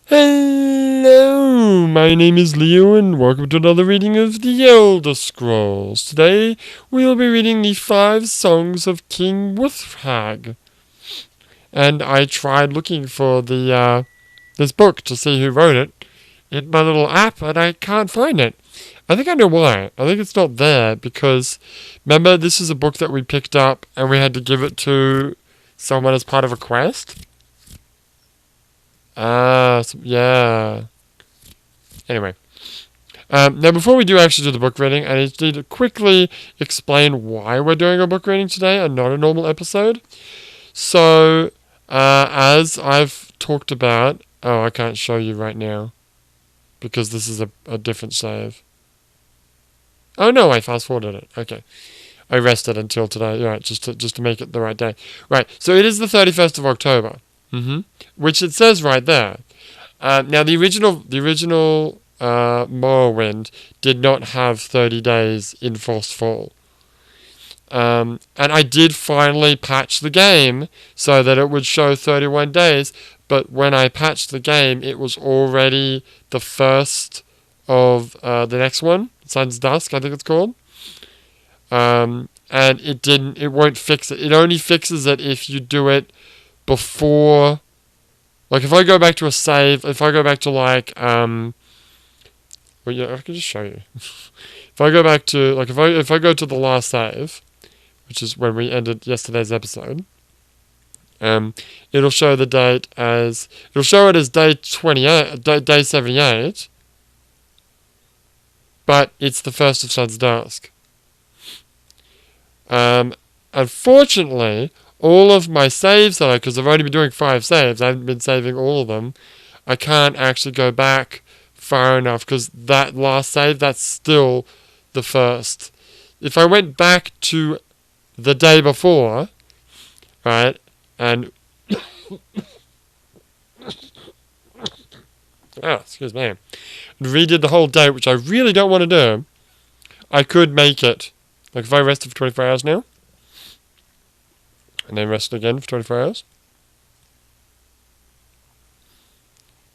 Hello, my name is Leo and welcome to another reading of the Elder Scrolls. Today we will be reading the 5 songs of King Wulfharth. And I tried looking for this book to see who wrote it in my little app and I can't find it. I think I know why. I think it's not there because remember this is a book that we picked up and we had to give it to someone as part of a quest? Yeah. Anyway. Now, before we do actually do the book reading, I need to quickly explain why we're doing a book reading today and not a normal episode. So, as I've talked about... Oh, I can't show you right now. Because this is a different save. Oh, no, I fast-forwarded it. Okay. I rested until today. Right, just to make it the right day. Right, so it is the 31st of October. Which it says right there. Now the original Morrowind did not have 30 days in Forced Fall. And I did finally patch the game so that it would show 31 days, but when I patched the game, it was already the first of the next one, Sun's Dusk, I think it's called. And it won't fix it. It only fixes it if you do it before, like if I go back to a save, if I go back to well yeah, I can just show you. If I go back to, like if I go to the last save, which is when we ended yesterday's episode, it'll show the date as, it'll show it as day 28, day 78, but it's the first of Sun's Dusk. Unfortunately, all of my saves because I've only been doing 5 saves, I haven't been saving all of them, I can't actually go back far enough because that last save, that's still the first. If I went back to the day before, right, and excuse me, and redid the whole day, which I really don't want to do, I could make it. Like if I rested for 24 hours now, and then rested again for 24 hours.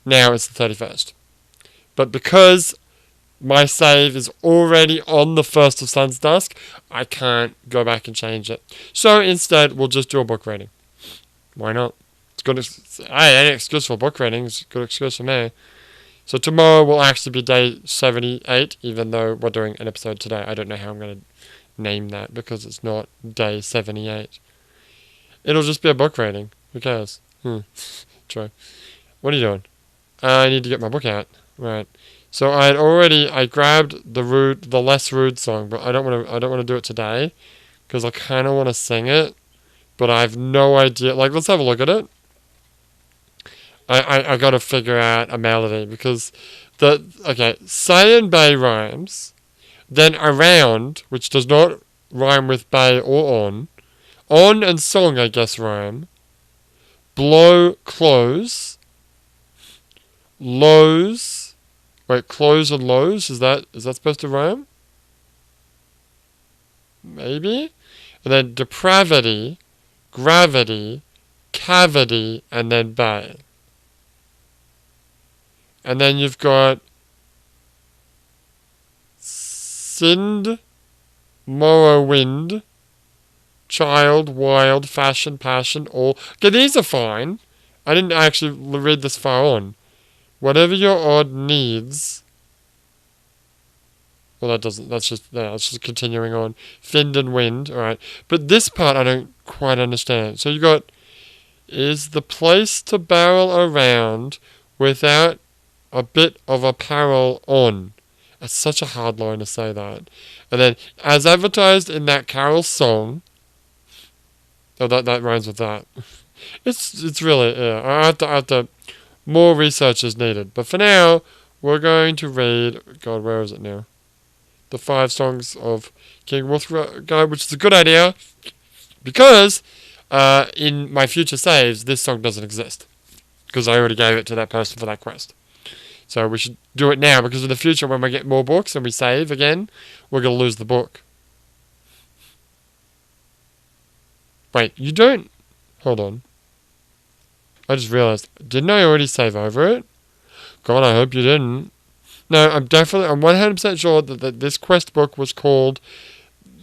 Now it's the 31st. But because my save is already on the 1st of Sun's Dusk, I can't go back and change it. So instead, we'll just do a book reading. Why not? It's good. Any excuse for book reading is a good excuse for me. So tomorrow will actually be day 78, even though we're doing an episode today. I don't know how I'm going to name that because it's not day 78. It'll just be a book reading. Who cares? True. What are you doing? I need to get my book out. Right. So I grabbed the less rude song, but I don't want to do it today because I kind of want to sing it, but I have no idea. Like, let's have a look at it. I got to figure out a melody because say and bay rhymes, then around, which does not rhyme with bay or on and song, I guess, rhyme. Blow, close. Lows. Wait, close and lows? Is that supposed to rhyme? Maybe? And then depravity, gravity, cavity, and then bay. And then you've got Sind, Morrowind, child, wild, fashion, passion, all. Okay, these are fine. I didn't actually read this far on. Whatever your odd needs. Well, that's just continuing on. Find and wind, alright. But this part I don't quite understand. So you got, is the place to barrel around without a bit of apparel on. That's such a hard line to say that. And then, as advertised in that Carol song. Oh, that rhymes with that. It's really, yeah. I have to, more research is needed. But for now, we're going to read, God, where is it now? The 5 songs of King Wulfharth, which is a good idea, because in my future saves, this song doesn't exist. Because I already gave it to that person for that quest. So we should do it now, because in the future, when we get more books and we save again, we're going to lose the book. Wait, you don't... Hold on. I just realized, didn't I already save over it? God, I hope you didn't. No, I'm 100% sure that this quest book was called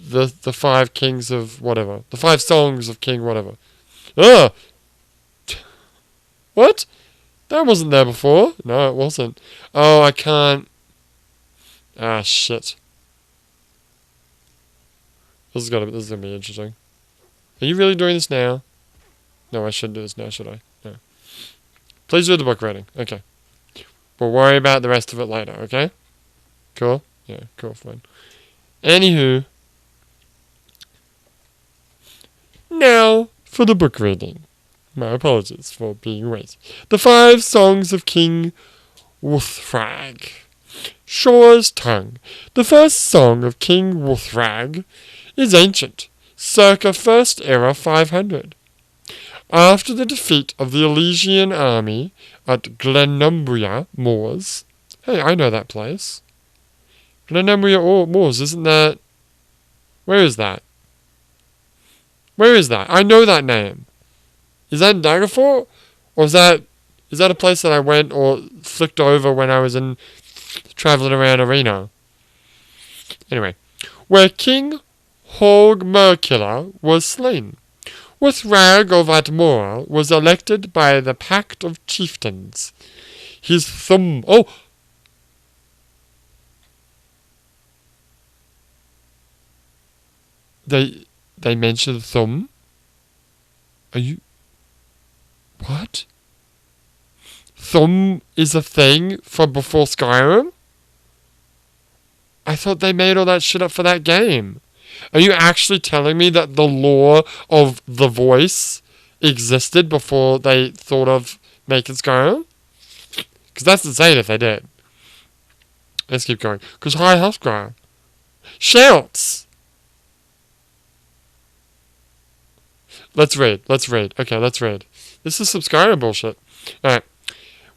the Five Kings of whatever. The Five Songs of King whatever. Ugh! What? That wasn't there before. No, it wasn't. Oh, I can't. Ah, shit. This is gonna be interesting. Are you really doing this now? No, I shouldn't do this now, should I? No. Please do the book reading. Okay. We'll worry about the rest of it later, okay? Cool? Yeah, cool, fine. Anywho. Now, for the book reading. My apologies for being late. The Five Songs of King Wulfharth. Shore's Tongue. The first song of King Wulfharth is ancient, circa 1st era 500. After the defeat of the Elysian army at Glenumbria Moors. Hey, I know that place. Glenumbria Moors, isn't that... Where is that? Where is that? I know that name. Is that in Daggerford? Or is that a place that I went or flicked over when I was in travelling around Arena? Anyway, where King Hogmerkiller was slain. Wulfharth of Atmora was elected by the Pact of Chieftains. His thumb... Oh! They mentioned thumb? Are you... What? Thumb is a thing from before Skyrim? I thought they made all that shit up for that game. Are you actually telling me that the lore of the voice existed before they thought of making Skyrim? Because that's insane if they did. Let's keep going. Because high Hrothgar shouts. Let's read. Okay, let's read. This is some Skyrim bullshit. Alright.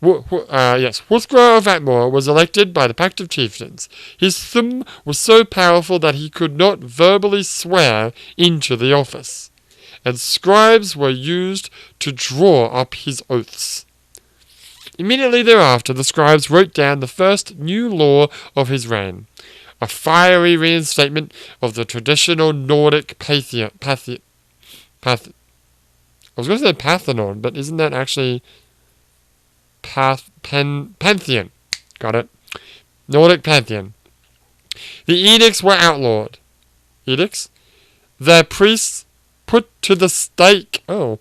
Yes. Wulfgar of Atmore was elected by the Pact of Chieftains. His thumb was so powerful that he could not verbally swear into the office, and scribes were used to draw up his oaths. Immediately thereafter, the scribes wrote down the first new law of his reign, a fiery reinstatement of the traditional Nordic I was going to say Parthenon, but isn't that actually Pantheon? Got it. Nordic Pantheon. The edicts were outlawed. Edicts? Their priests put to the stake. Oh.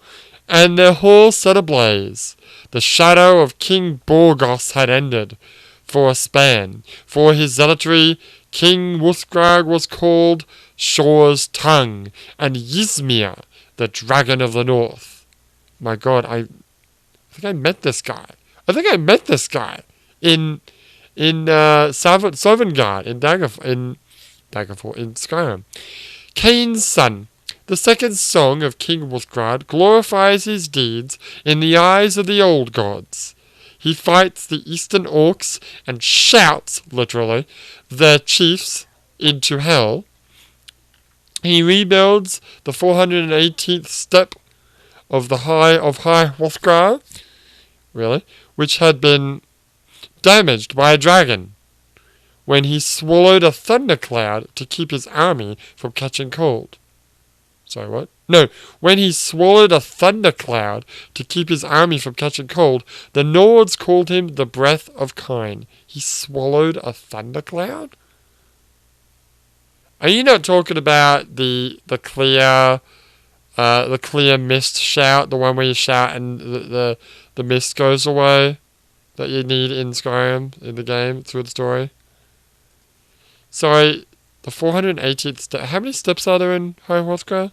And their hall set ablaze. The shadow of King Borgos had ended for a span. For his zealotry, King Wulfgar was called Shore's Tongue, and Ysmir, the Dragon of the North. My God, I think I met this guy. in Sovngarde, in Daggerfall, in Skyrim. Cain's son. The second song of King Wulfgar glorifies his deeds in the eyes of the old gods. He fights the eastern orcs and shouts, literally, their chiefs into hell. He rebuilds the 418th step of High Hrothgar, really, which had been damaged by a dragon when he swallowed a thundercloud to keep his army from catching cold. Sorry, what? No, when he swallowed a thundercloud to keep his army from catching cold, the Nords called him the Breath of Kine. He swallowed a thundercloud? Are you not talking about the clear mist shout, the one where you shout and the mist goes away that you need in Skyrim, in the game, through the story? Sorry, the 418th step. How many steps are there in High Hrothgar?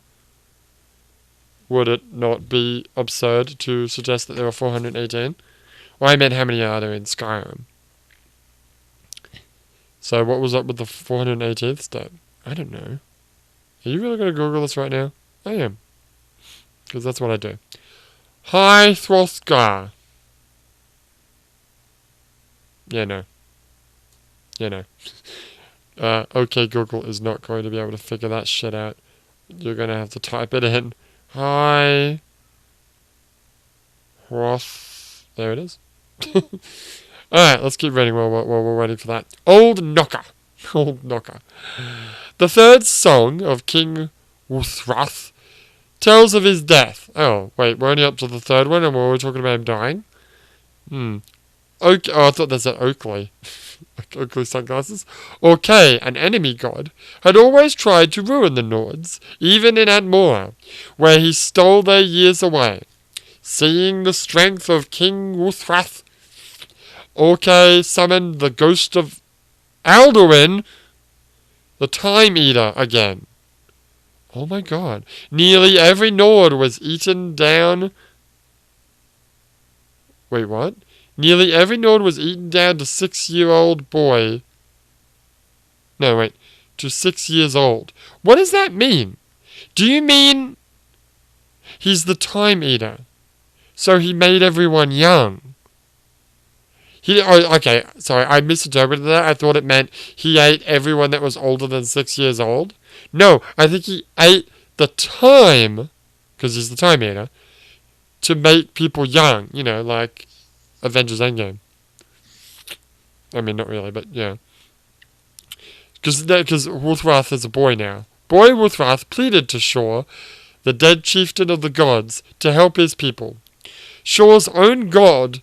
Would it not be absurd to suggest that there are 418? Well, I meant how many are there in Skyrim. So what was up with the 418th step? I don't know. Are you really going to Google this right now? I am. Because that's what I do. High Hrothgar. Yeah, no. Okay, Google is not going to be able to figure that shit out. You're going to have to type it in. High Hroth. There it is. Alright, let's keep reading while we're waiting for that. Old Knocker. Old Knocker. The third song of King Wulfharth tells of his death. Oh, wait, we're only up to the third one and we're already talking about him dying? Oh, I thought that said Oakley. Oakley sunglasses. Orkay, an enemy god, had always tried to ruin the Nords, even in Admora, where he stole their years away. Seeing the strength of King Wulfharth, Orkay summoned the ghost of Alduin, the Time Eater, again. Oh my god. Nearly every Nord was eaten down. Wait, what? Nearly every Nord was eaten down to 6-year-old boy. No, wait. To 6 years old. What does that mean? Do you mean he's the Time Eater? So he made everyone young. Okay, sorry, I misinterpreted that. I thought it meant he ate everyone that was older than 6 years old. No, I think he ate the time, because he's the Time Eater, to make people young. You know, like Avengers Endgame. I mean, not really, but yeah. Because Wulfharth is a boy now. Boy Wulfharth pleaded to Shor, the dead chieftain of the gods, to help his people. Shor's own ghost,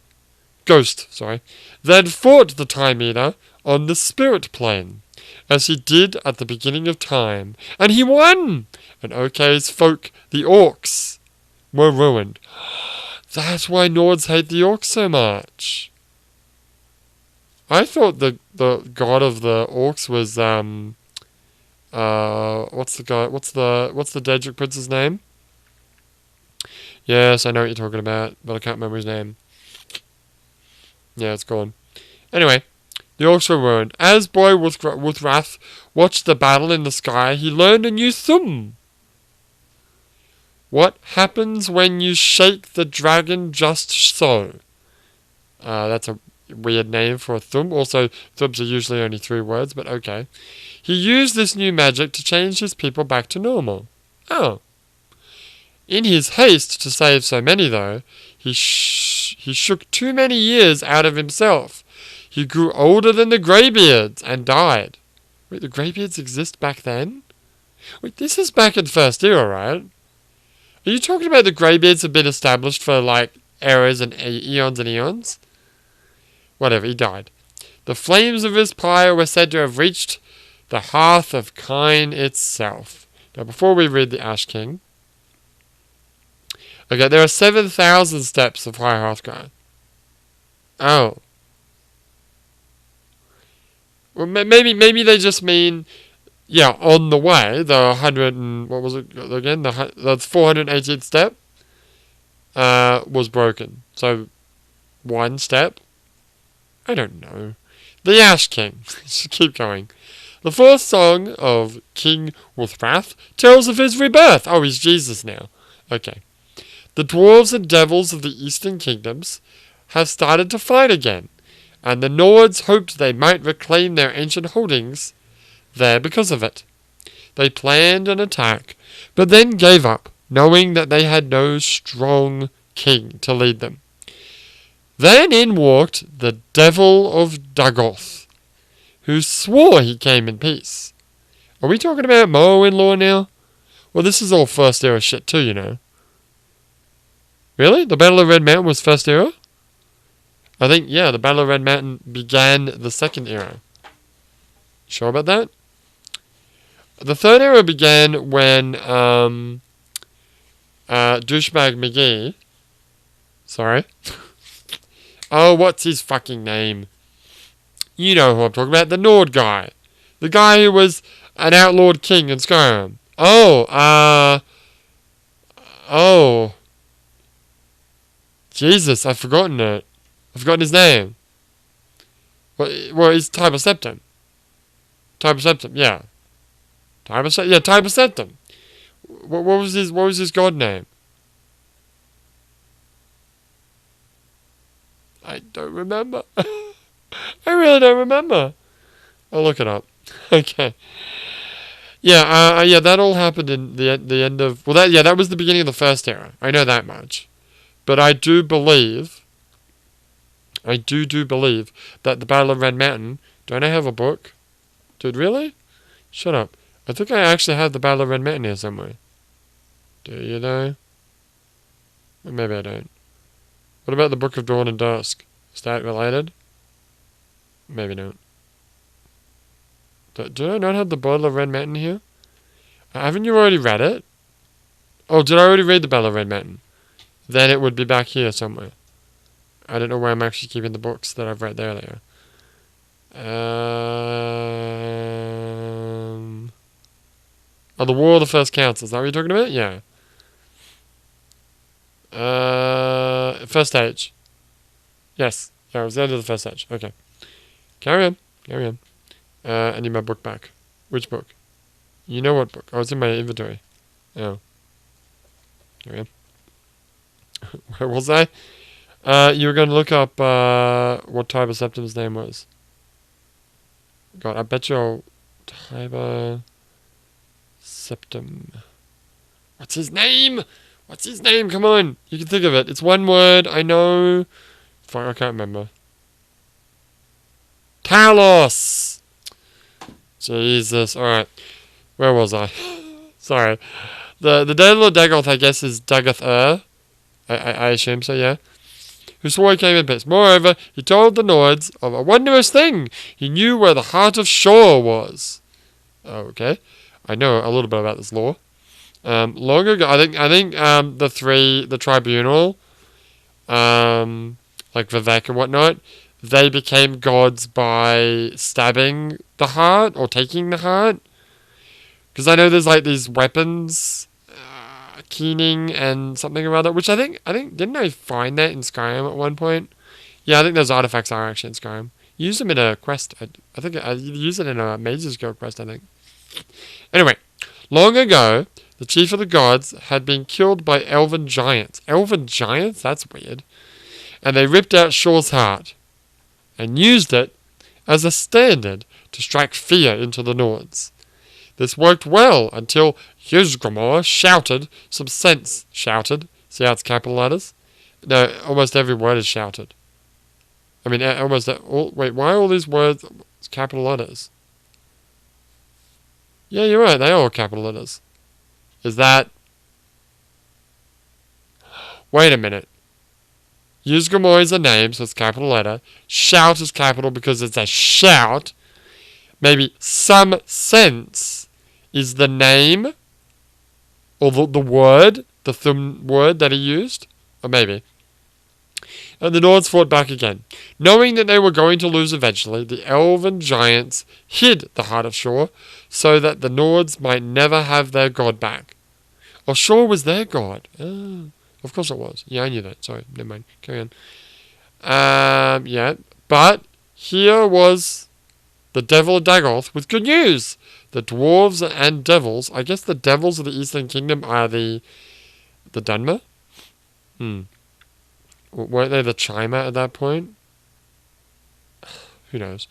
then fought the Time Eater on the spirit plane, as he did at the beginning of time, and he won! And Okay's folk, the Orcs, were ruined. That's why Nords hate the Orcs so much. I thought the god of the Orcs was what's the Daedric prince's name? Yes, I know what you're talking about, but I can't remember his name. Yeah, it's gone. Anyway, the Orcs were ruined. As boy Wulfharth watched the battle in the sky, he learned a new thum. What happens when you shake the dragon just so? That's a weird name for a thum. Also, thums are usually only 3 words, but okay. He used this new magic to change his people back to normal. Oh. In his haste to save so many, though, he shook too many years out of himself. He grew older than the Greybeards and died. Wait, the Greybeards exist back then? Wait, this is back in First Era, right? Are you talking about the Greybeards have been established for, like, eras and eons and eons? Whatever, he died. The flames of his pyre were said to have reached the hearth of Kine itself. Now, before we read the Ash King... Okay, there are 7,000 steps of High Hearthguard. Oh. Well, maybe they just mean, yeah, on the way, the 100 and, what was it again? The 418th step was broken. So, 1 step? I don't know. The Ash King. Just keep going. The 4th song of King Wulfharth tells of his rebirth. Oh, he's Jesus now. Okay. The dwarves and devils of the eastern kingdoms have started to fight again, and the Nords hoped they might reclaim their ancient holdings there because of it. They planned an attack, but then gave up, knowing that they had no strong king to lead them. Then in walked the Devil of Dagoth, who swore he came in peace. Are we talking about Morrowind lore now? Well, this is all First Era shit too, you know. Really? The Battle of Red Mountain was First Era? I think, yeah, the Battle of Red Mountain began the Second Era. Sure about that? The Third Era began when Douchebag McGee... Sorry? Oh, what's his fucking name? You know who I'm talking about. The Nord guy. The guy who was an outlawed king in Skyrim. Oh, Jesus, I've forgotten it. I've forgotten his name. Well, he's Tiber Septim. Tiber Septim, yeah. Tiber Septim. What was his god name? I don't remember. I really don't remember. I'll look it up. Okay. Yeah, that all happened in the end of... Well, that was the beginning of the First Era. I know that much. But I do believe I do believe that the Battle of Red Mountain... Don't I have a book? Dude, really? Shut up. I think I actually have the Battle of Red Mountain here somewhere. Do you though? Or maybe I don't. What about the Book of Dawn and Dusk? Is that related? Maybe not. Do I not have the Battle of Red Mountain here? Haven't you already read it? Oh, did I already read the Battle of Red Mountain? Then it would be back here somewhere. I don't know where I'm actually keeping the books that I've read earlier. Oh, the War of the First Council. Is that what you're talking about? Yeah. First stage. Yes. Yeah, it was the end of the first stage. Okay. Carry on. I need my book back. Which book? You know what book? Oh, it's in my inventory. Oh. Carry on. Where was I? You were going to look up what Tiber Septim's name was. God, I bet you Tiber Septim. What's his name? Come on. You can think of it. It's one word. I know. Fuck, I can't remember. Talos! Jesus. Alright. Where was I? Sorry. The Dale of Dagoth, I guess, is Dagoth I assume so, yeah. Who swore he came in peace. Moreover, he told the Nords of a wondrous thing. He knew where the heart of Shor was. Oh, okay. I know a little bit about this lore. Long ago, I think the tribunal, like Vivek and whatnot, they became gods by stabbing the heart or taking the heart. Because I know there's like these weapons, keening and something or other, which I think didn't I find that in Skyrim at one point? Yeah, I think those artifacts are actually in Skyrim. Use them in a quest. I think I use it in a Mage's Guild quest, I think. Anyway, long ago, the chief of the gods had been killed by elven giants. Elven giants? That's weird. And they ripped out Shor's heart and used it as a standard to strike fear into the Nords. This worked well until Ysgramor shouted some sense. Shouted? See how it's capital letters? No, almost every word is shouted. I mean, almost all... Wait, why are all these words capital letters? Yeah, you're right. They are all capital letters. Is that... Wait a minute. Ysgramor is a name, so it's capital letter. Shout is capital because it's a shout. Maybe some sense is the name or the word, the thumb word that he used. Or maybe. And the Nords fought back again. Knowing that they were going to lose eventually, the elven giants hid the heart of Shor so that the Nords might never have their god back. Oh, Shor was their god. Oh, of course it was. Yeah, I knew that. Sorry, never mind. Carry on. Yeah, but here was the Devil of Dagoth with good news. The dwarves and devils, I guess the devils of the Eastern Kingdom are the Dunmer? Weren't they the Chima at that point? Who knows?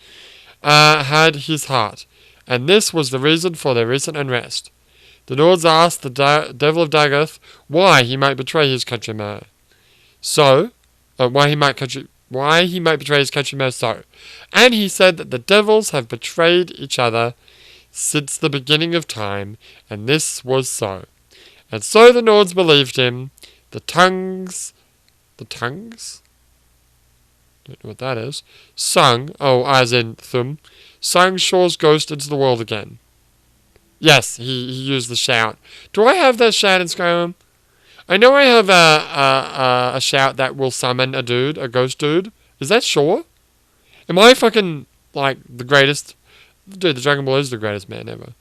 Had his heart. And this was the reason for their recent unrest. The Nords asked the Devil of Dagoth why he might betray his countrymen. Why he might betray his countrymen so. And he said that the devils have betrayed each other since the beginning of time, and this was so. And so the Nords believed him. The tongues? Don't know what that is. Sung, as in thumb, sung Shor's ghost into the world again. Yes, he used the shout. Do I have that shout in Skyrim? I know I have a shout that will summon a ghost dude. Is that Shor? Am I fucking, like, the greatest? Dude, the Dragon Ball is the greatest man ever.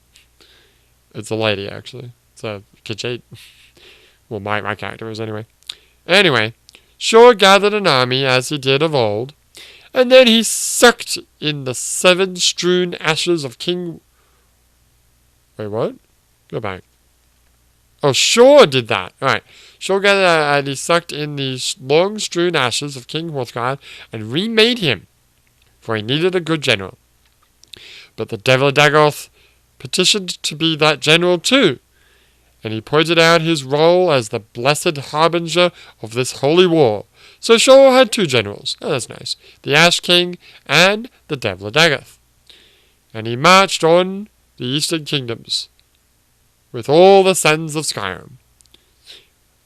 It's a lady, actually. It's a Khajiit. Well, my character is anyway. Anyway, Shor gathered an army as he did of old, and then he sucked in the 7 strewn ashes of King... Wait, what? Go back. Oh, Shor did that. Alright. Shor gathered and he sucked in the long strewn ashes of King Wulfharth and remade him, for he needed a good general. But the Devil of Dagoth petitioned to be that general too, and he pointed out his role as the blessed harbinger of this holy war. So Shor had two generals. Oh, that's nice. The Ash King and the Devil of Daggoth. And he marched on the Eastern Kingdoms with all the sons of Skyrim.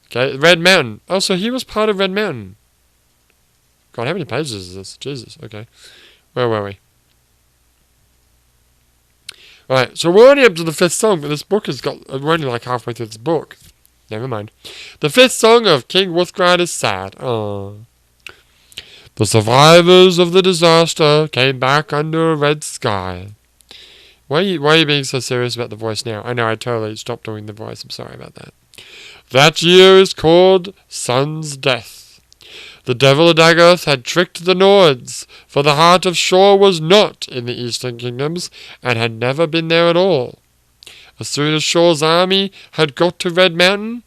Okay, Red Mountain. Oh, so he was part of Red Mountain. God, how many pages is this? Jesus, okay. Where were we? Alright, so we're already up to the 5th song, but this book we're only like halfway through this book. Never mind. The 5th song of King Wulfharth is sad. Oh. The survivors of the disaster came back under a red sky. Why are you being so serious about the voice now? I know, I totally stopped doing the voice. I'm sorry about that. That year is called Sun's Death. The Devil of Daggoth had tricked the Nords, for the heart of Shor was not in the Eastern Kingdoms, and had never been there at all. As soon as Shor's army had got to Red Mountain,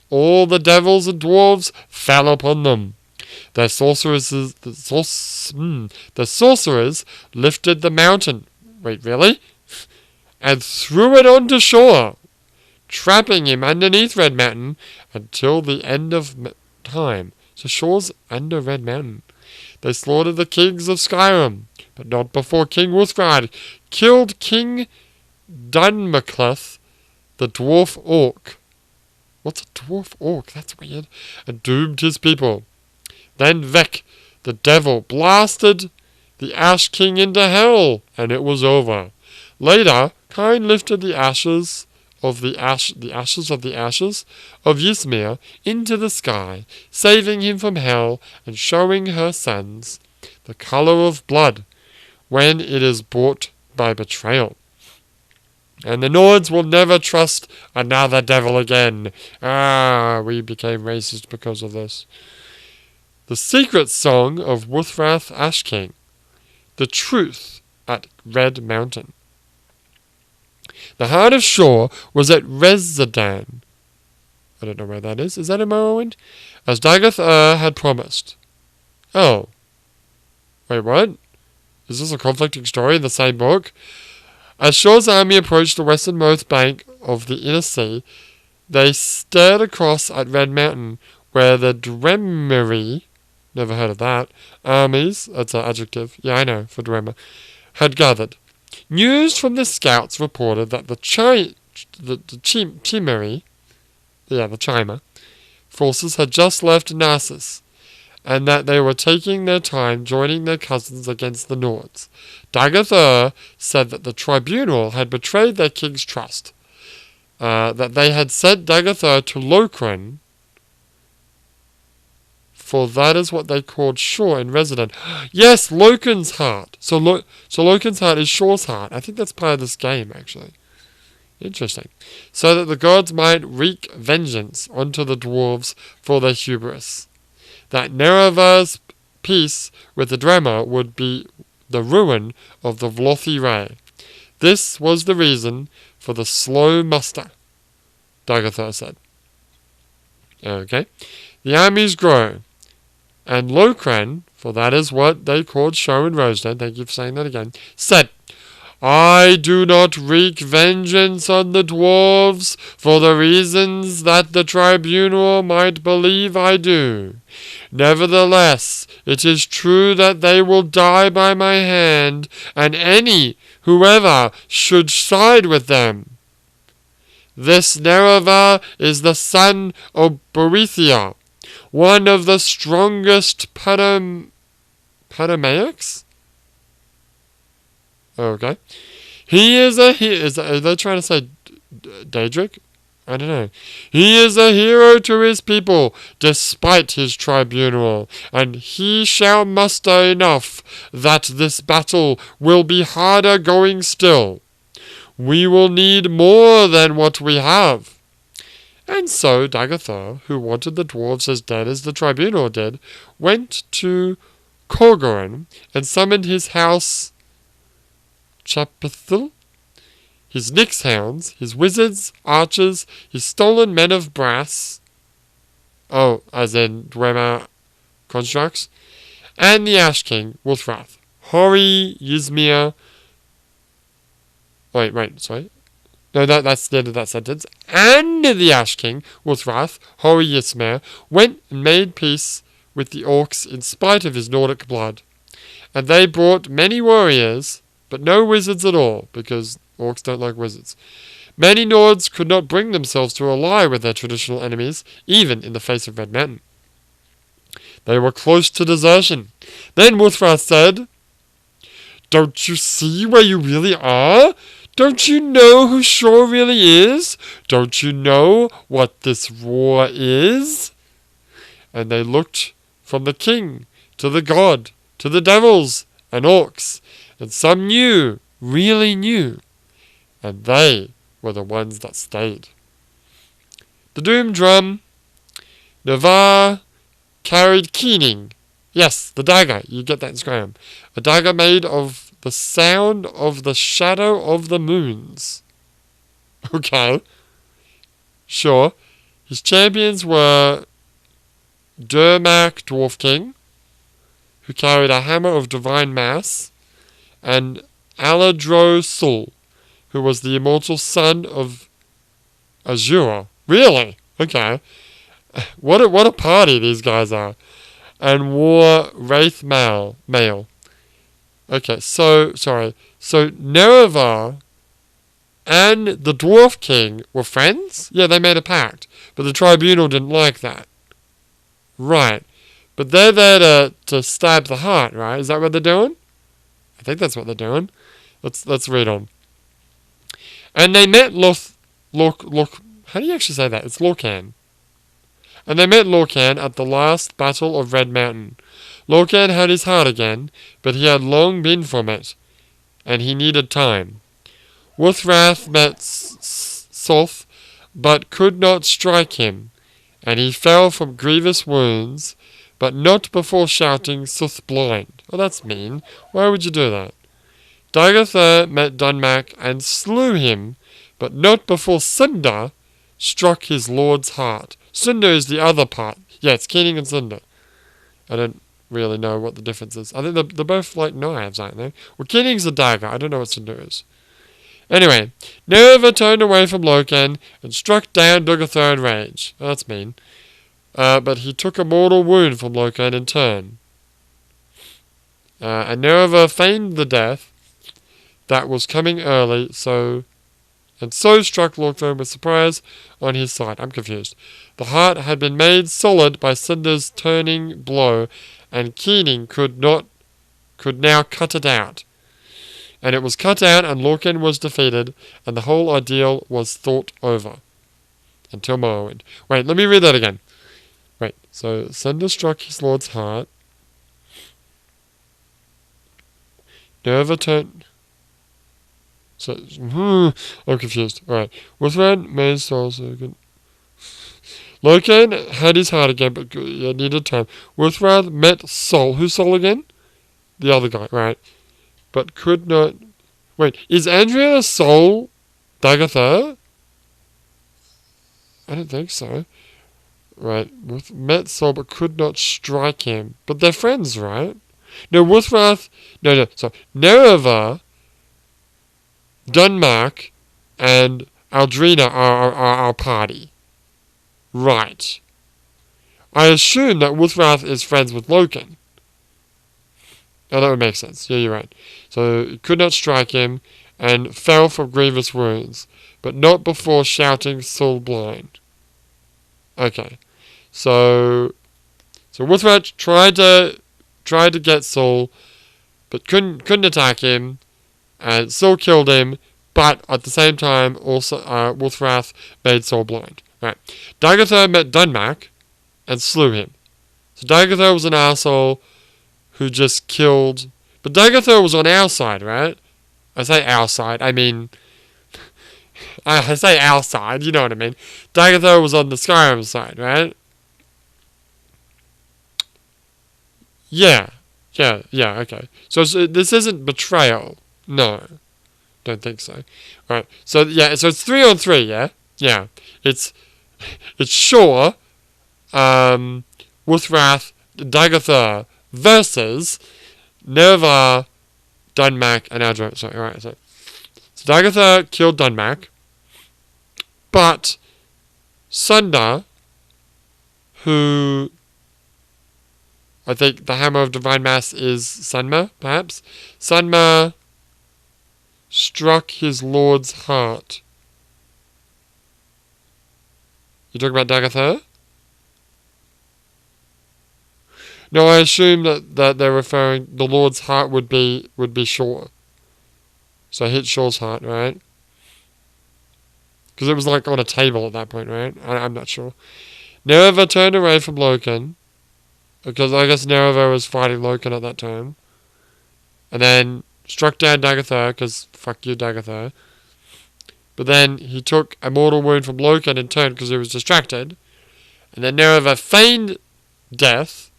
all the devils and dwarves fell upon them. The sorcerers lifted the mountain. Wait, really? And threw it onto Shor, trapping him underneath Red Mountain until the end of time. So Shor's under Red Mountain. They slaughtered the kings of Skyrim, but not before King Wulfharth killed King Dunmacleth, the dwarf orc. What's a dwarf orc? That's weird. And doomed his people. Then Vec, the devil, blasted the Ash King into hell, and it was over. Later, Kain lifted the ashes of the ashes of Ysmir into the sky, saving him from hell and showing her sons the colour of blood when it is bought by betrayal. And the Nords will never trust another devil again. We became racist because of this. The secret song of Wulfharth Ash King. The truth at Red Mountain. The heart of Shor was at Rezadan. I don't know where that is. Is that in Morrowind? As Daggoth had promised. Oh. Wait, what? Is this a conflicting story in the same book? As Shor's army approached the westernmost bank of the inner sea, they stared across at Red Mountain, where the Dremiri, never heard of that, armies, that's an adjective, yeah I know, for Dwemer, had gathered. News from the scouts reported that the Chimeri, the Chimer, forces had just left Narcissus, and that they were taking their time joining their cousins against the Nords. Daggoth said that the tribunal had betrayed their king's trust, that they had sent Daggoth to Lokren, for that is what they called Shor in Resident. Yes, Loken's heart. So Loken's heart is Shor's heart. I think that's part of this game, actually. Interesting. So that the gods might wreak vengeance onto the dwarves for their hubris. That Nerevar's peace with the Dremor would be the ruin of the Vlothi Ray. This was the reason for the slow muster, Daggoth said. Okay. The armies grow. And Lokren, for that is what they called Shor and Rosedead, thank you for saying that again, said, I do not wreak vengeance on the dwarves for the reasons that the tribunal might believe I do. Nevertheless, it is true that they will die by my hand, and whoever should side with them. This Nerevar is the son of Boethia, one of the strongest Paramaics? Okay. He is are they trying to say Daedric? I don't know. He is a hero to his people, despite his tribunal, and he shall muster enough that this battle will be harder going still. We will need more than what we have. And so Daggoth, who wanted the dwarves as dead as the tribunal did, went to Korgoran and summoned his house Chapithil, his Nyx hounds, his wizards, archers, his stolen men of brass, as in Dwemer constructs, and the Ash King, Wulfharth, Hori, Ysmir. Sorry. No, that's the end of that sentence. And the Ash King, Wulfharth, Hori Ysmir, went and made peace with the orcs in spite of his Nordic blood. And they brought many warriors, but no wizards at all, because orcs don't like wizards. Many Nords could not bring themselves to ally with their traditional enemies, even in the face of Red Mountain. They were close to desertion. Then Wulfharth said, "Don't you see where you really are? Don't you know who Shore really is? Don't you know what this war is?" And they looked from the king to the god to the devils and orcs, and some knew, really knew, and they were the ones that stayed. The Doom Drum, Navarre carried Keening. Yes, the dagger, you get that in Scram. A dagger made of the sound of the shadow of the moons. Okay. Sure. His champions were Durmak Dwarf King, who carried a hammer of divine mass, and Aladro Sul, who was the immortal son of Azura. Really? Okay. What a party these guys are. And wore Wraith Mail. Okay, so Nerevar and the Dwarf King were friends? Yeah, they made a pact. But the Tribunal didn't like that. Right. But they're there to stab the heart, right? Is that what they're doing? I think that's what they're doing. Let's read on. And they met how do you actually say that? It's Lorcan. And they met Lorcan at the last battle of Red Mountain. Lorcan had his heart again, but he had long been from it, and he needed time. Wulfharth met Soth, but could not strike him, and he fell from grievous wounds, but not before shouting Soth blind. Oh, that's mean. Why would you do that? Dagotha met Dunmak and slew him, but not before Cinder struck his lord's heart. Cinder is the other part. Yeah, it's Keening and Cinder. I don't really know what the difference is. I think they're both like knives, aren't they? Well, Keening's a dagger. I don't know what Cinder is. Anyway, Nerva turned away from Loken and struck down Dagotha in rage. Oh, that's mean. But he took a mortal wound from Loken in turn. And Nerva feigned the death that was coming early, so struck Loken with surprise on his side. I'm confused. The heart had been made solid by Cinder's turning blow, and Keening could now cut it out. And it was cut out, and Lorcan was defeated, and the whole ordeal was thought over. Until Morrowind. Wait, let me read that again. Wait, so Cinder struck his lord's heart. Nerva turned... So, I'm confused. Alright. Wulfharth made soul so good. Lorcan had his heart again, but needed time. Wulfharth met Sol. Who's Sol again? The other guy, right. But could not... Wait, is Andrea Sol Dagotha? I don't think so. Right, met Sol but could not strike him. But they're friends, right? No, Wulfharth... No, sorry. Nereva, Dunmark, and Aldrina are our party. Right. I assume that Wulfharth is friends with Loken. Oh, that would make sense. Yeah, you're right. So, he could not strike him, and fell from grievous wounds, but not before shouting Sol blind. Okay. So Wulfharth tried to get Sol, but couldn't attack him, and Sol killed him, but at the same time, also Wulfharth made Sol blind. Right. Dagotha met Dunmak and slew him. So Dagotha was an asshole who just killed... But Dagotha was on our side, right? I say our side, I mean... I say our side, you know what I mean. Dagotha was on the Skyrim side, right? Yeah, okay. So this isn't betrayal. No. Don't think so. Alright, so it's 3-on-3, yeah? Yeah. It's Shore, Wulfharth, Dagotha versus Nerva, Dunmak, and Adro. Sorry, alright, so Dagotha killed Dunmak, but Sunda, who I think the Hammer of Divine Mass is Sanma, perhaps. Sanma struck his lord's heart. You talking about Dagothr? No, I assume that they're referring, the lord's heart would be Shor. So I hit Shor's heart, right? Because it was like on a table at that point, right? I'm not sure. Nereva turned away from Loken, because I guess Nereva was fighting Loken at that time. And then struck down Dagothr, because fuck you, Dagothr. But then he took a mortal wound from Loken in turn because he was distracted. And then Nereva feigned death.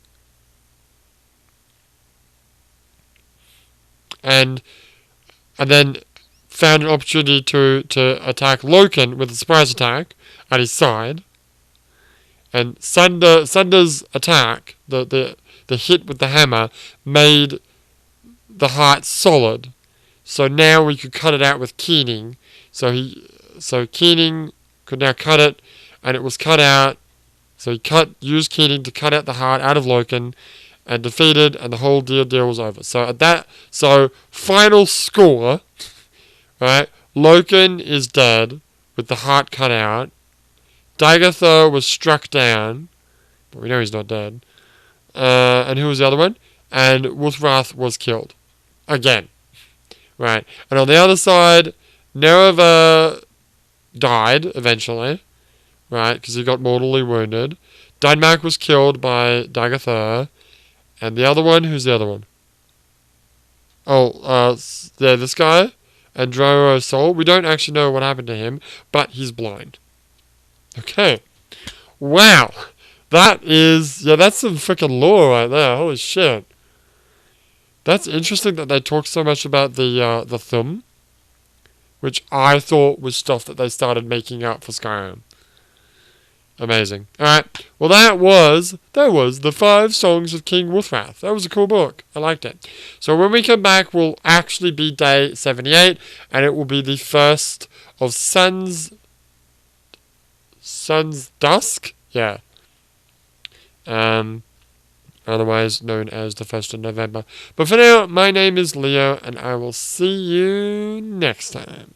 And then found an opportunity to attack Loken with a surprise attack at his side. And Sunder's attack, the hit with the hammer, made the heart solid. So now we could cut it out with keening. So keening could now cut it, and it was cut out. So he used keening to cut out the heart out of Loken, and defeated, and the whole deal was over. So final score, right? Loken is dead with the heart cut out. Dagothr was struck down, but we know he's not dead. And who was the other one? And Wulfharth was killed again, right? And on the other side, Nereva died eventually, right? Because he got mortally wounded. Denmark was killed by Dagothr. And the other one, who's the other one? This guy, Andro Sol. We don't actually know what happened to him, but he's blind. Okay. Wow. That's some freaking lore right there. Holy shit. That's interesting that they talk so much about the Thumb, which I thought was stuff that they started making up for Skyrim. Amazing. Alright, well that was the 5 Songs of King Wulfharth. That was a cool book. I liked it. So when we come back, we'll actually be day 78, and it will be the first of Sun's Dusk? Yeah. Otherwise known as the 1st of November. But for now, my name is Leo, and I will see you next time.